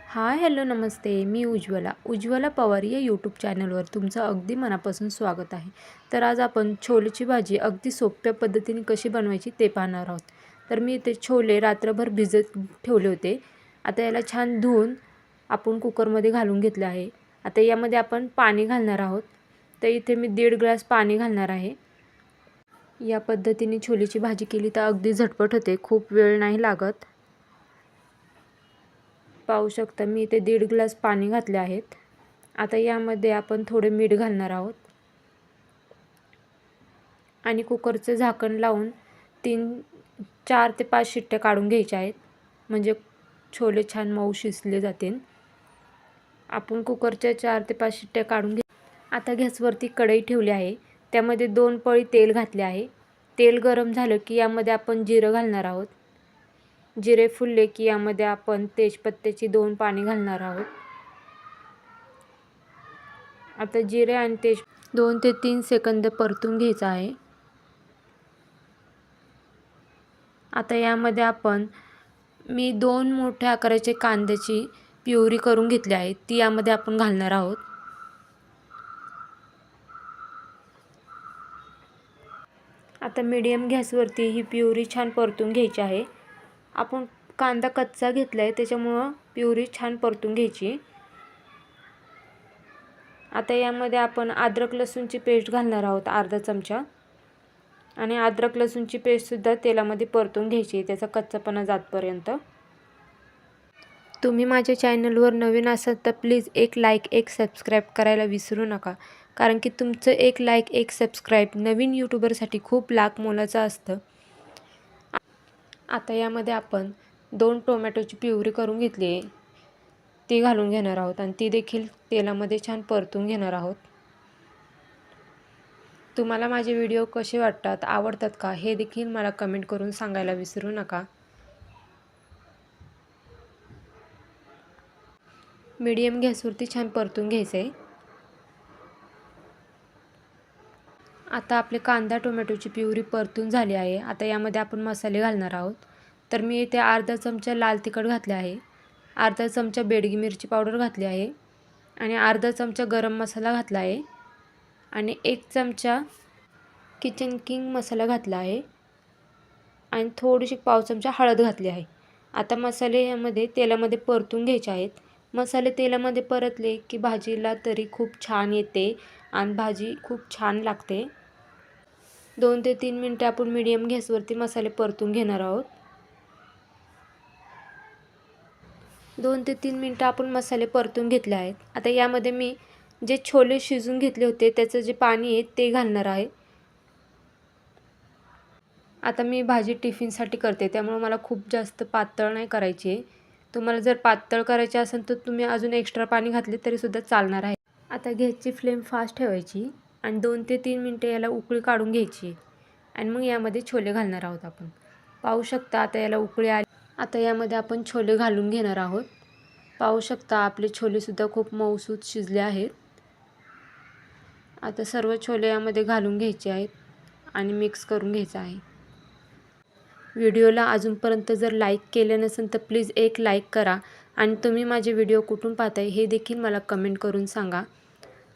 Hi hello नमस्ते. मी उज्ज्वला पवार या YouTube चॅनलवर तुमचं अगदी मनापासून स्वागत आहे. तर आज आपण छोलेची भाजी अगदी सोप्या पद्धतीने कशी बनवायची ते पाहणार आहोत. तर मी ते छोले रात्रभर भिजत ठेवले होते. आता याला छान धुवून आपण कुकरमध्ये घालून घेतले आहे. आता यामध्ये आपण पाणी घालणार आहोत. तर इथे मी 1.5 ग्लास पाणी घालणार आहे. या पद्धतीने छोलेची भाजी केली तर अगदी झटपट होते, खूप वेळ नाही लागत. पाहू शकता मी इथे 1.5 ग्लास पाणी घातले आहेत. आता यामध्ये आपण थोडे मीठ घालणार आहोत आणि कुकरचं झाकण लावून 4 ते 5 शिट्ट्या काढून घ्यायच्या आहेत, म्हणजे छोले छान मऊ शिजले जातील. आपण कुकरच्या 4 ते 5 शिट्ट्या काढून आता गॅसवरती कढई ठेवली आहे. त्यामध्ये 2 पळी तेल घातले आहे. तेल गरम झालं की यामध्ये आपण जिरं घालणार आहोत. जिरे फुलले की यामध्ये आपण तेजपत्त्याची 2 पाने घालणार आहोत. आता जिरे आणि तेज 2 ते 3 सेकंद परतून घ्यायचं आहे. आता यामध्ये मी 2 मोठ्या आकाराचे कांद्याची प्युरी करून घेतली आहे, ती यामध्ये आपण घालणार आहोत. आता मीडियम गॅसवरती ही प्युरी छान परतून घ्यायची आहे. आपण कांदा कच्चा घेतला आहे, त्याच्यामुळं प्युरी छान परतून घ्यायची. आता यामध्ये आपण अद्रक लसूणची पेस्ट घालणार आहोत, अर्धा चमचा. आणि अद्रक लसूणची पेस्टसुद्धा तेलामध्ये परतून घ्यायची, त्याचा कच्चापणा जातपर्यंत. तुम्ही माझ्या चॅनलवर नवीन असाल तर प्लीज एक लाईक, एक सबस्क्राईब करायला विसरू नका, कारण की तुमचं एक लाईक, एक सबस्क्राईब नवीन यूट्यूबरसाठी खूप लाख मोलाचं असतं. आता यामध्ये आपण 2 टोमॅटोची प्युरी करून घेतली आहे, ती घालून घेणार आहोत आणि ती देखील तेलामध्ये छान परतून घेणार आहोत. तुम्हाला माझे व्हिडिओ कसे वाटतात, आवडतात का, हे देखील मला कमेंट करून सांगायला विसरू नका. मीडियम गॅसवरती छान परतून घ्यायचं आहे. आता आपले कांदा टोमॅटोची प्युरी परतून झाली आहे. आता यामध्ये आपण मसाले घालणार आहोत. तर मी इथे अर्धा चमचा लाल तिखट घातले आहे, अर्धा चमचा बेडगी मिरची पावडर घातली आहे आणि अर्धा चमचा गरम मसाला घातला आहे आणि 1 चमचा किचन किंग मसाला घातला आहे आणि थोडीशी पाव चमचा हळद घातली आहे. आता मसाले यामध्ये तेलामध्ये परतून घ्यायचे आहेत. मसाले तेलामध्ये परतले की भाजीला तरी खूप छान येते आणि भाजी खूप छान लागते. 2 ते 3 मिनिटे आपण मीडियम गॅसवरती मसाले परतून घेणार आहोत. 2 ते 3 मिनिटं आपण मसाले परतून घेतले आहेत. आता यामध्ये मी जे छोले शिजून घेतले होते त्याचं जे पाणी आहे ते घालणार आहे. आता मी भाजी टिफिनसाठी करते, त्यामुळे मला खूप जास्त पातळ नाही करायची आहे. तुम्हाला जर पातळ करायची असेल तर तुम्ही अजून एक्स्ट्रा पाणी घातले तरीसुद्धा चालणार आहे. आता गॅसची फ्लेम फास्ट ठेवायची आणि 2 ते 3 मिनिटे याला उकळी काढून घ्यायची आणि मग यामध्ये छोले घालणार आहोत आपण. पाहू शकता आता याला उकळी आली. आता यामध्ये आपण छोले घालून घेणार आहोत. पाहू शकता आपले छोलेसुद्धा खूप मऊसूत शिजले आहेत. आता सर्व छोले यामध्ये घालून घ्यायचे आहेत आणि मिक्स करून घ्यायचं आहे. व्हिडिओला अजूनपर्यंत जर लाईक केले नसेल तर प्लीज एक लाईक करा आणि तुम्ही माझे व्हिडिओ कुठून पाहताय हे देखील मला कमेंट करून सांगा.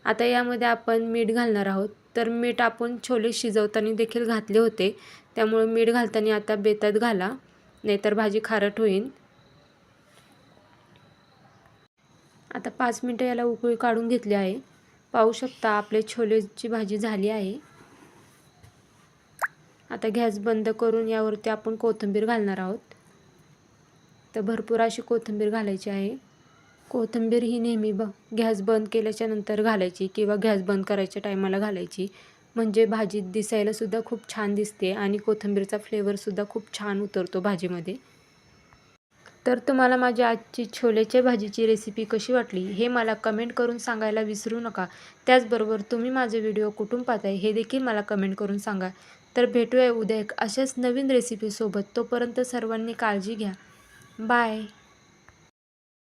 आता यामध्ये आपण मीठ घालणार आहोत. तर मीठ आपण छोले शिजवताना देखील घातले होते, त्यामुळे मीठ घालताना आता बेतात घाला, नाहीतर भाजी खारट होईल. आता 5 मिनिटं याला उकळी काढून घेतली आहे. पाहू शकता आपले छोलेची भाजी झाली आहे. आता गॅस बंद करून यावरती आपण कोथिंबीर घालणार आहोत. तर भरपूर अशी कोथिंबीर घालायची आहे. कोथिंबीर ही नेहमी गॅस बंद केल्याच्या नंतर घालायची किंवा गॅस बंद करायच्या टायमाला घालायची, म्हणजे भाजी दिसायलासुद्धा खूप छान दिसते आणि कोथिंबीरचा फ्लेवरसुद्धा खूप छान उतरतो भाजीमध्ये. तर तुम्हाला माझी आजची छोलेच्या भाजीची रेसिपी कशी वाटली हे मला कमेंट करून सांगायला विसरू नका. त्याचबरोबर तुम्ही माझे व्हिडिओ कुठून पाहताय हे देखील मला कमेंट करून सांगा. तर भेटूया उद्या एक अशाच नवीन रेसिपीसोबत. तोपर्यंत सर्वांनी काळजी घ्या. बाय.